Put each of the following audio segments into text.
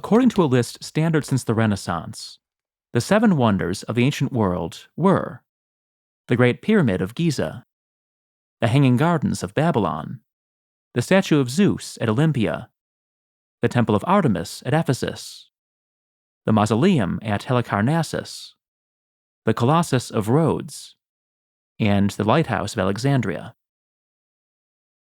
According to a list standard since the Renaissance, the 7 wonders of the ancient world were the Great Pyramid of Giza, the Hanging Gardens of Babylon, the statue of Zeus at Olympia, the Temple of Artemis at Ephesus, the Mausoleum at Halicarnassus, the Colossus of Rhodes, and the Lighthouse of Alexandria.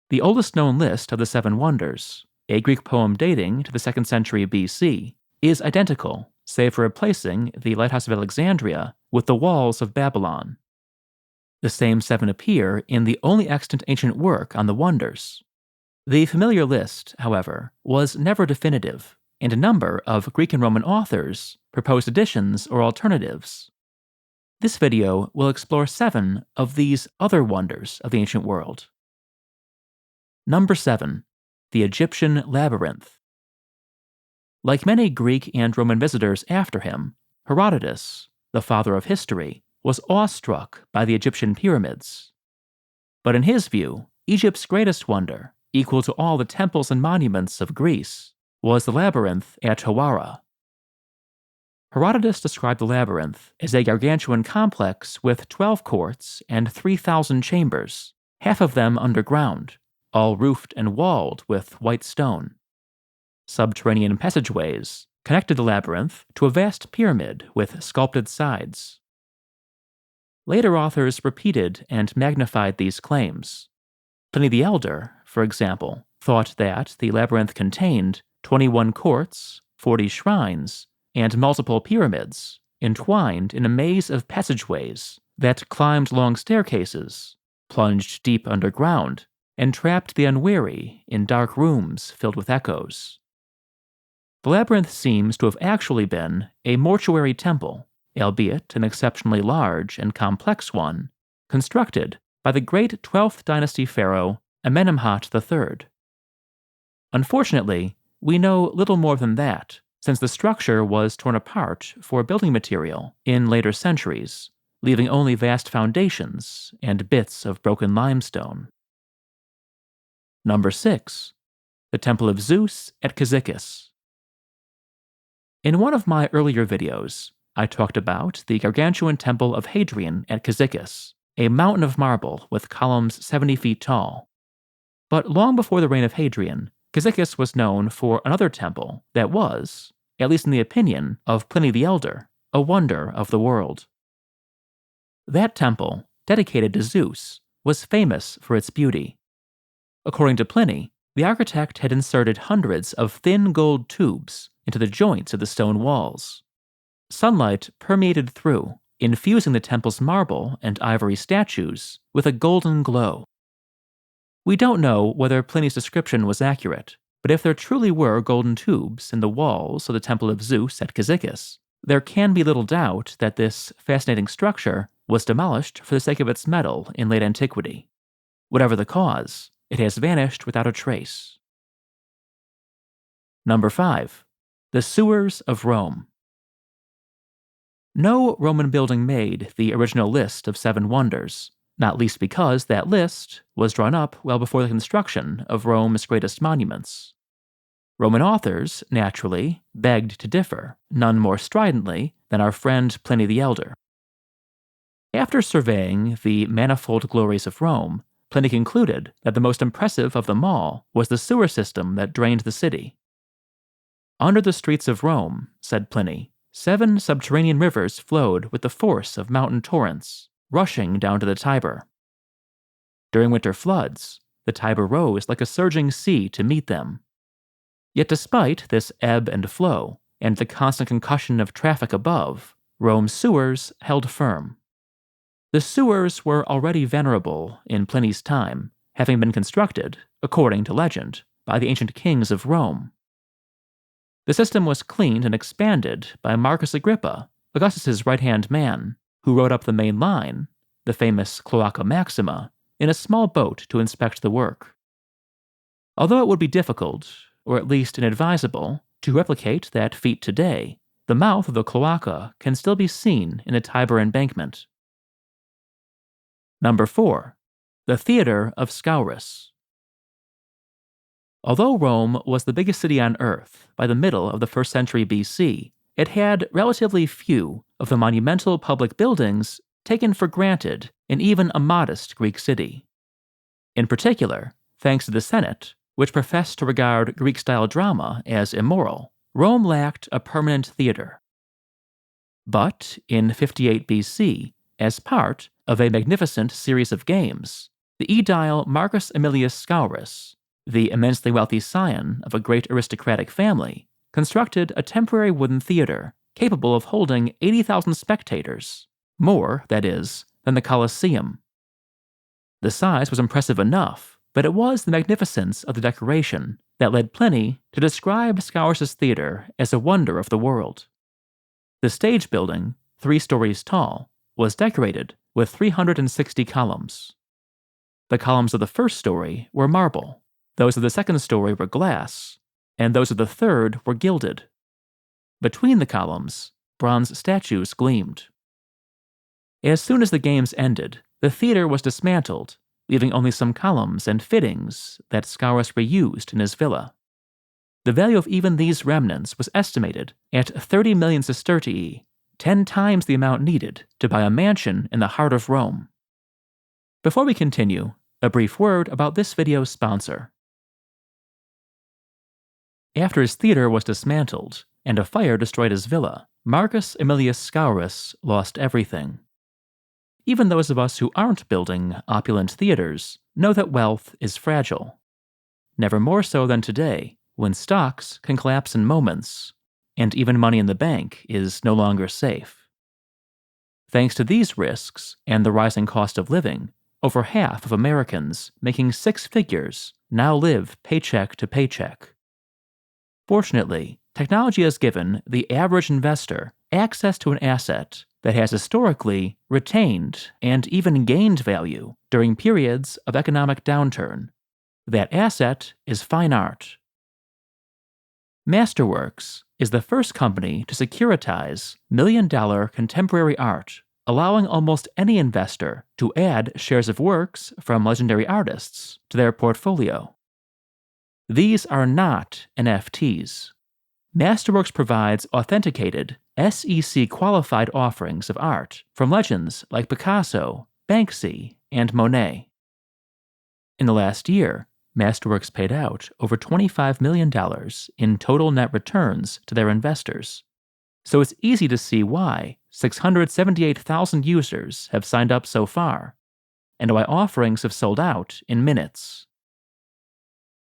The oldest known list of the 7 wonders, a Greek poem dating to the 2nd century BC, is identical, save for replacing the Lighthouse of Alexandria with the walls of Babylon. The same 7 appear in the only extant ancient work on the wonders. The familiar list, however, was never definitive, and a number of Greek and Roman authors proposed additions or alternatives. This video will explore 7 of these other wonders of the ancient world. Number 7. The Egyptian Labyrinth. Like many Greek and Roman visitors after him, Herodotus, the father of history, was awestruck by the Egyptian pyramids. But in his view, Egypt's greatest wonder, equal to all the temples and monuments of Greece, was the labyrinth at Hawara. Herodotus described the labyrinth as a gargantuan complex with 12 courts and 3,000 chambers, half of them underground, all roofed and walled with white stone. Subterranean passageways connected the labyrinth to a vast pyramid with sculpted sides. Later authors repeated and magnified these claims. Pliny the Elder, for example, thought that the labyrinth contained 21 courts, 40 shrines, and multiple pyramids, entwined in a maze of passageways that climbed long staircases, plunged deep underground, and trapped the unwary in dark rooms filled with echoes. The labyrinth seems to have actually been a mortuary temple, albeit an exceptionally large and complex one, constructed by the great 12th dynasty pharaoh Amenemhat III. Unfortunately, we know little more than that, since the structure was torn apart for building material in later centuries, leaving only vast foundations and bits of broken limestone. Number 6. The Temple of Zeus at Cyzicus. In one of my earlier videos, I talked about the gargantuan temple of Hadrian at Cyzicus, a mountain of marble with columns 70 feet tall. But long before the reign of Hadrian, Cyzicus was known for another temple that was, at least in the opinion of Pliny the Elder, a wonder of the world. That temple, dedicated to Zeus, was famous for its beauty. According to Pliny, the architect had inserted hundreds of thin gold tubes into the joints of the stone walls. Sunlight permeated through, infusing the temple's marble and ivory statues with a golden glow. We don't know whether Pliny's description was accurate, but if there truly were golden tubes in the walls of the Temple of Zeus at Cyzicus, there can be little doubt that this fascinating structure was demolished for the sake of its metal in late antiquity. Whatever the cause, it has vanished without a trace. Number 5. The Sewers of Rome. No Roman building made the original list of 7 wonders, not least because that list was drawn up well before the construction of Rome's greatest monuments. Roman authors, naturally, begged to differ, none more stridently than our friend Pliny the Elder. After surveying the manifold glories of Rome, Pliny concluded that the most impressive of them all was the sewer system that drained the city. Under the streets of Rome, said Pliny, 7 subterranean rivers flowed with the force of mountain torrents, rushing down to the Tiber. During winter floods, the Tiber rose like a surging sea to meet them. Yet despite this ebb and flow, and the constant concussion of traffic above, Rome's sewers held firm. The sewers were already venerable in Pliny's time, having been constructed, according to legend, by the ancient kings of Rome. The system was cleaned and expanded by Marcus Agrippa, Augustus's right-hand man, who rode up the main line, the famous Cloaca Maxima, in a small boat to inspect the work. Although it would be difficult, or at least inadvisable, to replicate that feat today, the mouth of the cloaca can still be seen in the Tiber embankment. Number 4. The Theater of Scaurus. Although Rome was the biggest city on Earth by the middle of the 1st century BC, it had relatively few of the monumental public buildings taken for granted in even a modest Greek city. In particular, thanks to the Senate, which professed to regard Greek-style drama as immoral, Rome lacked a permanent theater. But in 58 BC, as part of a magnificent series of games, the aedile Marcus Aemilius Scaurus, the immensely wealthy scion of a great aristocratic family, constructed a temporary wooden theater capable of holding 80,000 spectators, more, that is, than the Colosseum. The size was impressive enough, but it was the magnificence of the decoration that led Pliny to describe Scaurus' theater as a wonder of the world. The stage building, 3 stories tall, was decorated with 360 columns. The columns of the first story were marble, those of the second story were glass, and those of the third were gilded. Between the columns, bronze statues gleamed. As soon as the games ended, the theater was dismantled, leaving only some columns and fittings that Scaurus reused in his villa. The value of even these remnants was estimated at 30 million sestertii, 10 times the amount needed to buy a mansion in the heart of Rome. Before we continue, a brief word about this video's sponsor. After his theater was dismantled and a fire destroyed his villa, Marcus Aemilius Scaurus lost everything. Even those of us who aren't building opulent theaters know that wealth is fragile. Never more so than today, when stocks can collapse in moments, and even money in the bank is no longer safe. Thanks to these risks and the rising cost of living, over half of Americans making 6 figures now live paycheck to paycheck. Fortunately, technology has given the average investor access to an asset that has historically retained and even gained value during periods of economic downturn. That asset is fine art. Masterworks is the first company to securitize million-dollar contemporary art, allowing almost any investor to add shares of works from legendary artists to their portfolio. These are not NFTs. Masterworks provides authenticated, SEC-qualified offerings of art from legends like Picasso, Banksy, and Monet. In the last year, Masterworks paid out over $25 million in total net returns to their investors. So it's easy to see why 678,000 users have signed up so far, and why offerings have sold out in minutes.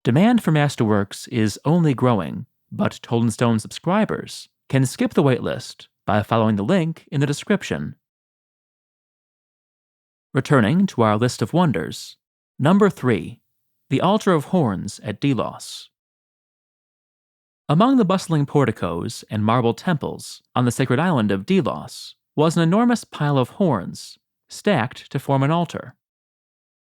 Demand for Masterworks is only growing, but Toll & Stone subscribers can skip the waitlist by following the link in the description. Returning to our list of wonders, number 3, the Altar of Horns at Delos. Among the bustling porticos and marble temples on the sacred island of Delos was an enormous pile of horns, stacked to form an altar.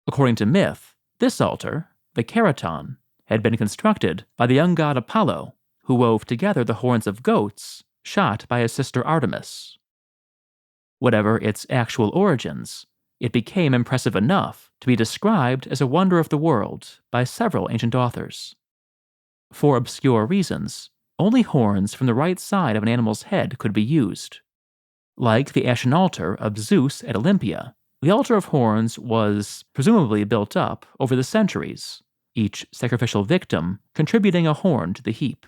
According to myth, this altar, the Keraton, had been constructed by the young god Apollo, who wove together the horns of goats shot by his sister Artemis. Whatever its actual origins, it became impressive enough to be described as a wonder of the world by several ancient authors. For obscure reasons, only horns from the right side of an animal's head could be used. Like the ashen altar of Zeus at Olympia, the altar of horns was presumably built up over the centuries, each sacrificial victim contributing a horn to the heap.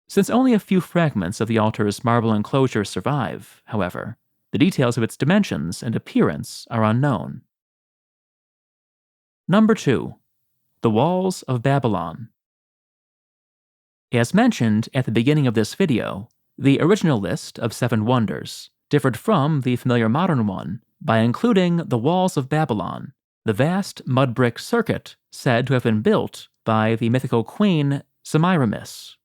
Since only a few fragments of the altar's marble enclosure survive, however, the details of its dimensions and appearance are unknown. Number 2. The Walls of Babylon. As mentioned at the beginning of this video, the original list of 7 wonders differed from the familiar modern one by including the Walls of Babylon, the vast mud brick circuit said to have been built by the mythical queen Semiramis.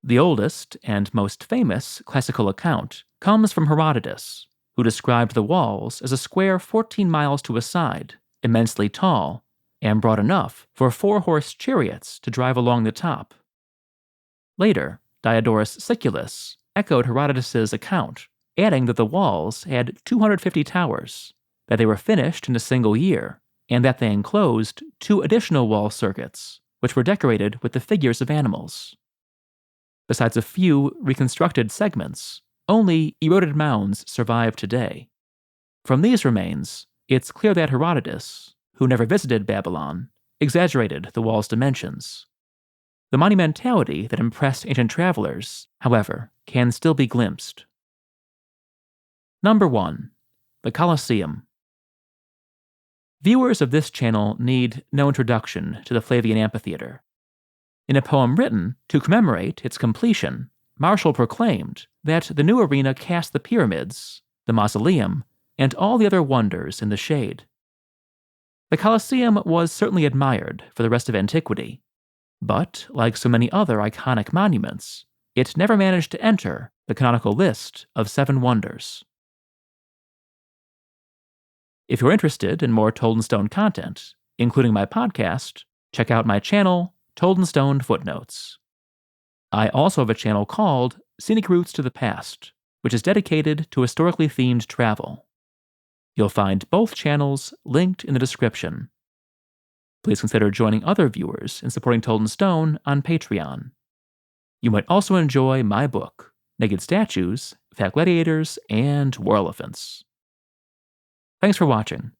The oldest and most famous classical account comes from Herodotus, who described the walls as a square 14 miles to a side, immensely tall, and broad enough for 4-horse chariots to drive along the top. Later, Diodorus Siculus echoed Herodotus's account, adding that the walls had 250 towers, that they were finished in a single year, and that they enclosed 2 additional wall circuits, which were decorated with the figures of animals. Besides a few reconstructed segments, only eroded mounds survive today. From these remains, it's clear that Herodotus, who never visited Babylon, exaggerated the wall's dimensions. The monumentality that impressed ancient travelers, however, can still be glimpsed. Number 1. The Colosseum. Viewers of this channel need no introduction to the Flavian Amphitheater. In a poem written to commemorate its completion, Martial proclaimed that the new arena cast the pyramids, the mausoleum, and all the other wonders in the shade. The Colosseum was certainly admired for the rest of antiquity, but, like so many other iconic monuments, it never managed to enter the canonical list of 7 wonders. If you're interested in more Told in Stone content, including my podcast, check out my channel, Told in Stone Footnotes. I also have a channel called Scenic Routes to the Past, which is dedicated to historically themed travel. You'll find both channels linked in the description. Please consider joining other viewers in supporting Told in Stone on Patreon. You might also enjoy my book, Naked Statues, Fat Gladiators, and War Elephants. Thanks for watching.